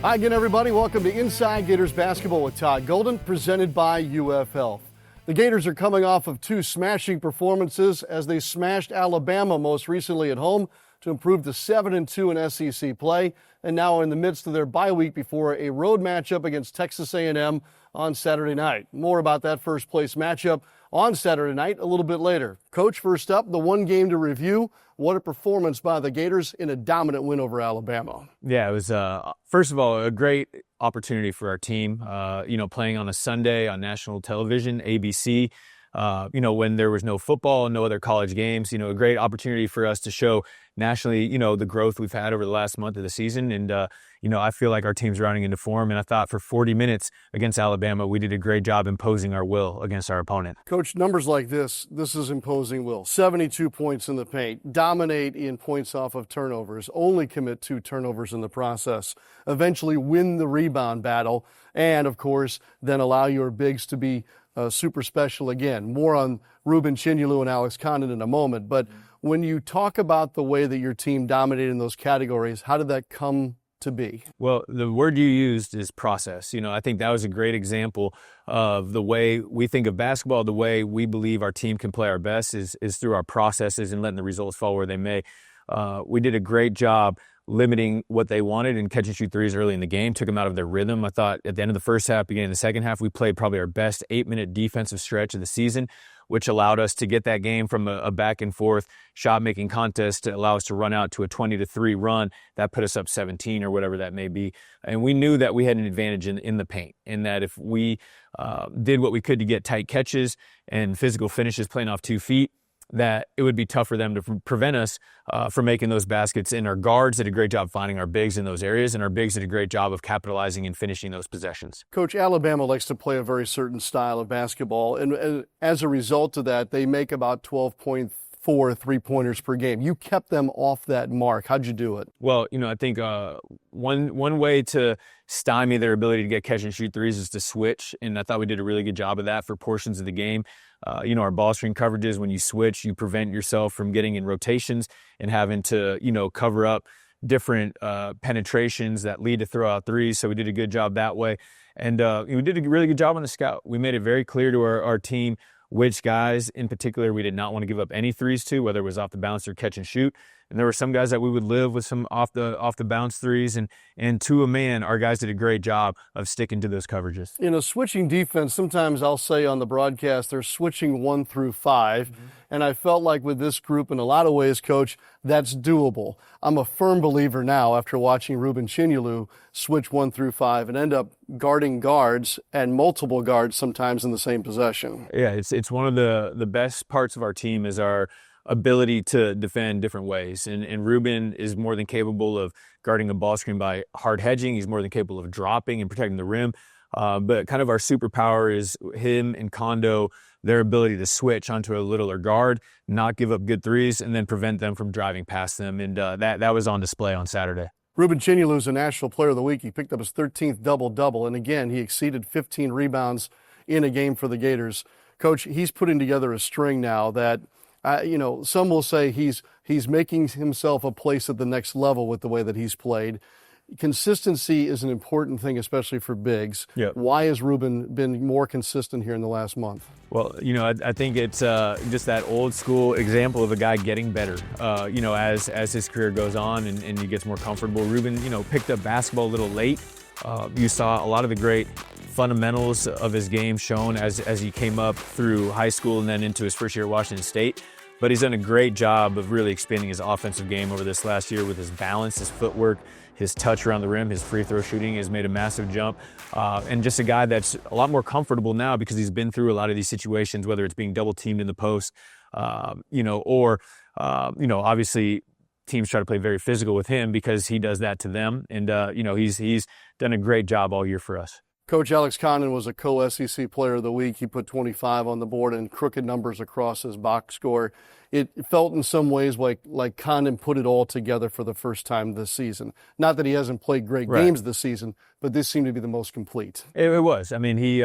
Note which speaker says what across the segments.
Speaker 1: Hi again, everybody. Welcome to Inside Gators Basketball with Todd Golden, presented by UF Health. The Gators are coming off of two smashing performances as they smashed Alabama most recently at home to improve to 7-2 in SEC play, and now are in the midst of their bye week before a road matchup against Texas A&M on Saturday night. More about that first-place matchup on Saturday night a little bit later. Coach, first up, the one game to review. What a performance by the Gators in a dominant win over Alabama.
Speaker 2: Yeah, it was, first of all, a great opportunity for our team, playing on a Sunday on national television, ABC, when there was no football and no other college games, a great opportunity for us to show nationally, the growth we've had over the last month of the season. And, I feel like our team's rounding into form. And I thought for 40 minutes against Alabama, we did a great job imposing our will against our opponent.
Speaker 1: Coach, numbers like this is imposing will. 72 points in the paint, dominate in points off of turnovers, only commit 2 turnovers in the process, eventually win the rebound battle, and, of course, then allow your bigs to be super special again. More on Ruben Chinyelu and Alex Condon in a moment. But when you talk about the way that your team dominated in those categories, how did that come to be?
Speaker 2: Well, the word you used is process. I think that was a great example of the way we think of basketball. The way we believe our team can play our best is through our processes and letting the results fall where they may. We did a great job limiting what they wanted and catch and shoot threes early in the game, took them out of their rhythm. I thought at the end of the first half, beginning of the second half, we played probably our best 8-minute defensive stretch of the season, which allowed us to get that game from a back and forth shot-making contest to allow us to run out to a 20-3 run. That put us up 17 or whatever that may be. And we knew that we had an advantage in the paint, and that if we did what we could to get tight catches and physical finishes playing off 2 feet, that it would be tough for them to prevent us from making those baskets. And our guards did a great job finding our bigs in those areas, and our bigs did a great job of capitalizing and finishing those possessions.
Speaker 1: Coach, Alabama likes to play a very certain style of basketball, and as a result of that, they make about 12.4 three-pointers per game. You kept them off that mark. How'd you do it?
Speaker 2: Well, I think one way to stymie their ability to get catch and shoot threes is to switch, and I thought we did a really good job of that for portions of the game. Our ball screen coverages, when you switch, you prevent yourself from getting in rotations and having to, cover up different penetrations that lead to throw out threes. So we did a good job that way. And we did a really good job on the scout. We made it very clear to our team which guys in particular we did not want to give up any threes to, whether it was off the bounce or catch and shoot. And there were some guys that we would live with some off the bounce threes, and to a man, our guys did a great job of sticking to those coverages.
Speaker 1: In a switching defense, sometimes I'll say on the broadcast they're switching 1 through 5, and I felt like with this group, in a lot of ways, Coach, that's doable. I'm a firm believer now after watching Ruben Chinyelu switch 1 through 5 and end up guarding guards and multiple guards sometimes in the same possession.
Speaker 2: Yeah, it's one of the best parts of our team is our ability to defend different ways. And Ruben is more than capable of guarding a ball screen by hard hedging. He's more than capable of dropping and protecting the rim. But kind of our superpower is him and Condon, their ability to switch onto a littler guard, not give up good threes, and then prevent them from driving past them. And that was on display on Saturday.
Speaker 1: Ruben Chinyelu is a National Player of the Week. He picked up his 13th double-double, and again, he exceeded 15 rebounds in a game for the Gators. Coach, he's putting together a string now that some will say he's making himself a place at the next level with the way that he's played. Consistency is an important thing, especially for bigs.
Speaker 2: Yep.
Speaker 1: Why has Ruben been more consistent here in the last month?
Speaker 2: Well, I think it's just that old school example of a guy getting better, as his career goes on and he gets more comfortable. Ruben, picked up basketball a little late. You saw a lot of the great fundamentals of his game shown as he came up through high school and then into his first year at Washington State. But he's done a great job of really expanding his offensive game over this last year with his balance, his footwork, his touch around the rim, his free throw shooting has made a massive jump. And just a guy that's a lot more comfortable now because he's been through a lot of these situations, whether it's being double teamed in the post, obviously teams try to play very physical with him because he does that to them. And, he's done a great job all year for us.
Speaker 1: Coach, Alex Condon was a co-SEC Player of the Week. He put 25 on the board and crooked numbers across his box score. it felt in some ways like Condon put it all together for the first time this season. Not that he hasn't played great games this season, but this seemed to be the most complete.
Speaker 2: It was. I mean, he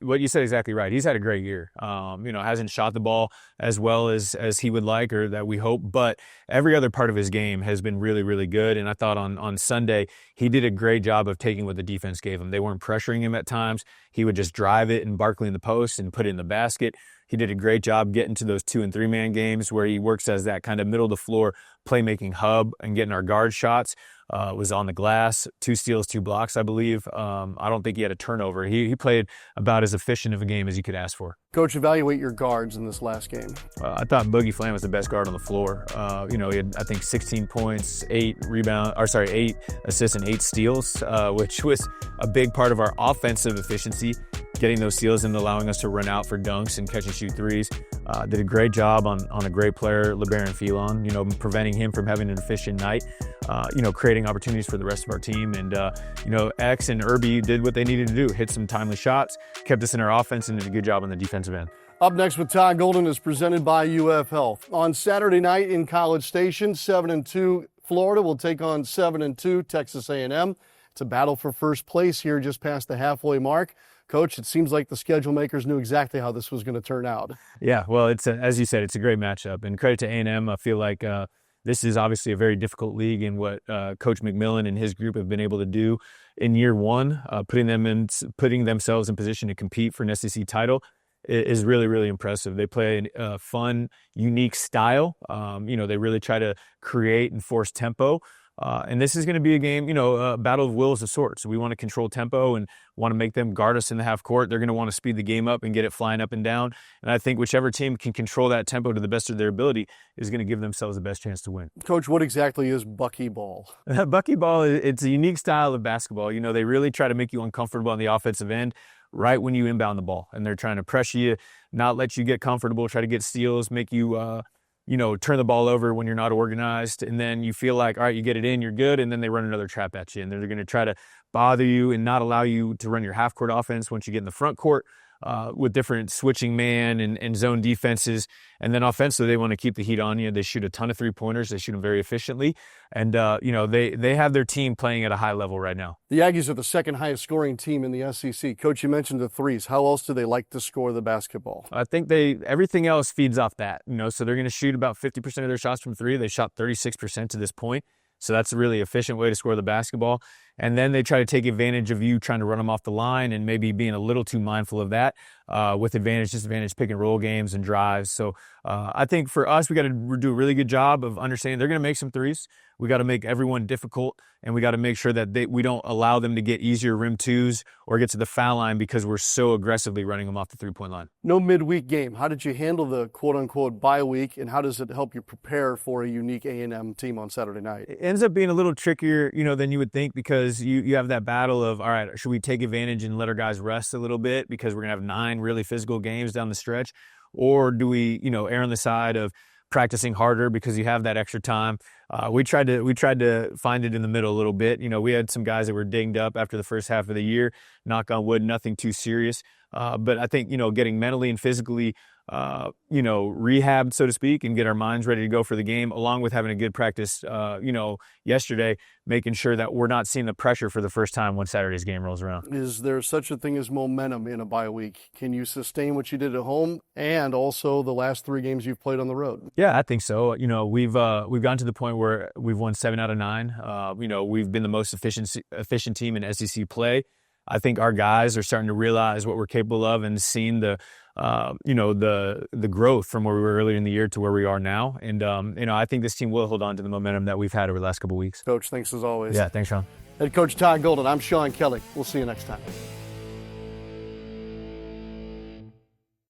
Speaker 2: what you said exactly right. He's had a great year. Hasn't shot the ball as well as he would like or that we hope, but every other part of his game has been really, really good. And I thought on Sunday, he did a great job of taking what the defense gave him. They weren't pressuring him at times. He would just drive it and Barkley in the post and put it in the basket. He did a great job getting to those 2- and 3-man games where he works as that kind of middle of the floor playmaking hub and getting our guard shots. Was on the glass, 2 steals, 2 blocks, I believe. I don't think he had a turnover. He played about as efficient of a game as you could ask for.
Speaker 1: Coach, evaluate your guards in this last game.
Speaker 2: I thought Boogie Flam was the best guard on the floor. He had, I think, 16 points, 8 assists and 8 steals, which was a big part of our offensive efficiency, getting those steals and allowing us to run out for dunks and catch and shoot threes. Did a great job on a great player, LeBaron Phelan, preventing him from having an efficient night, creating opportunities for the rest of our team. And, X and Irby did what they needed to do, hit some timely shots, kept us in our offense, and did a good job on the defensive end.
Speaker 1: Up next with Todd Golden is presented by UF Health. On Saturday night in College Station, 7-2 Florida will take on 7-2 Texas A&M. It's a battle for first place here just past the halfway mark. Coach, it seems like the schedule makers knew exactly how this was going to turn out.
Speaker 2: Yeah, well, as you said, it's a great matchup. And credit to A&M. I feel like this is obviously a very difficult league, and what Coach McMillan and his group have been able to do in year one, putting themselves in position to compete for an SEC title is really, really impressive. They play a fun, unique style. They really try to create and force tempo. And this is going to be a game, a battle of wills of sorts. So we want to control tempo and want to make them guard us in the half court. They're going to want to speed the game up and get it flying up and down. And I think whichever team can control that tempo to the best of their ability is going to give themselves the best chance to win.
Speaker 1: Coach, what exactly is buckyball?
Speaker 2: Buckyball, it's a unique style of basketball. They really try to make you uncomfortable on the offensive end right when you inbound the ball. And they're trying to pressure you, not let you get comfortable, try to get steals, make you turn the ball over when you're not organized, and then you feel like, all right, you get it in, you're good, and then they run another trap at you, and they're going to try to bother you and not allow you to run your half-court offense once you get in the front court with different switching man and zone defenses. And then offensively, they want to keep the heat on you. They shoot a ton of three-pointers. They shoot them very efficiently. And, they have their team playing at a high level right now.
Speaker 1: The Aggies are the second highest scoring team in the SEC. Coach, you mentioned the threes. How else do they like to score the basketball?
Speaker 2: I think everything else feeds off that. So they're going to shoot about 50% of their shots from three. They shot 36% to this point. So that's a really efficient way to score the basketball. And then they try to take advantage of you trying to run them off the line and maybe being a little too mindful of that with advantage, disadvantage, pick and roll games and drives. So I think for us, we got to do a really good job of understanding they're going to make some threes. We got to make everyone difficult, and we got to make sure that we don't allow them to get easier rim twos or get to the foul line because we're so aggressively running them off the three-point line.
Speaker 1: No midweek game. How did you handle the quote-unquote bye week, and how does it help you prepare for a unique A&M team on Saturday night?
Speaker 2: It ends up being a little trickier, than you would think because you have that battle of, all right, should we take advantage and let our guys rest a little bit because we're going to have 9 really physical games down the stretch, or do we, err on the side of practicing harder because you have that extra time? We tried to find it in the middle a little bit. We had some guys that were dinged up after the first half of the year. Knock on wood, nothing too serious. But I think, getting mentally and physically, rehabbed, so to speak, and get our minds ready to go for the game, along with having a good practice, yesterday, making sure that we're not seeing the pressure for the first time when Saturday's game rolls around.
Speaker 1: Is there such a thing as momentum in a bye week? Can you sustain what you did at home and also the last 3 games you've played on the road?
Speaker 2: Yeah, I think so. We've gotten to the point where we've won 7 out of 9. We've been the most efficient team in SEC play. I think our guys are starting to realize what we're capable of and seeing the growth from where we were earlier in the year to where we are now. And, I think this team will hold on to the momentum that we've had over the last couple of weeks.
Speaker 1: Coach, thanks as always.
Speaker 2: Yeah, thanks, Sean.
Speaker 1: Head coach Todd Golden, I'm Sean Kelley. We'll see you next time.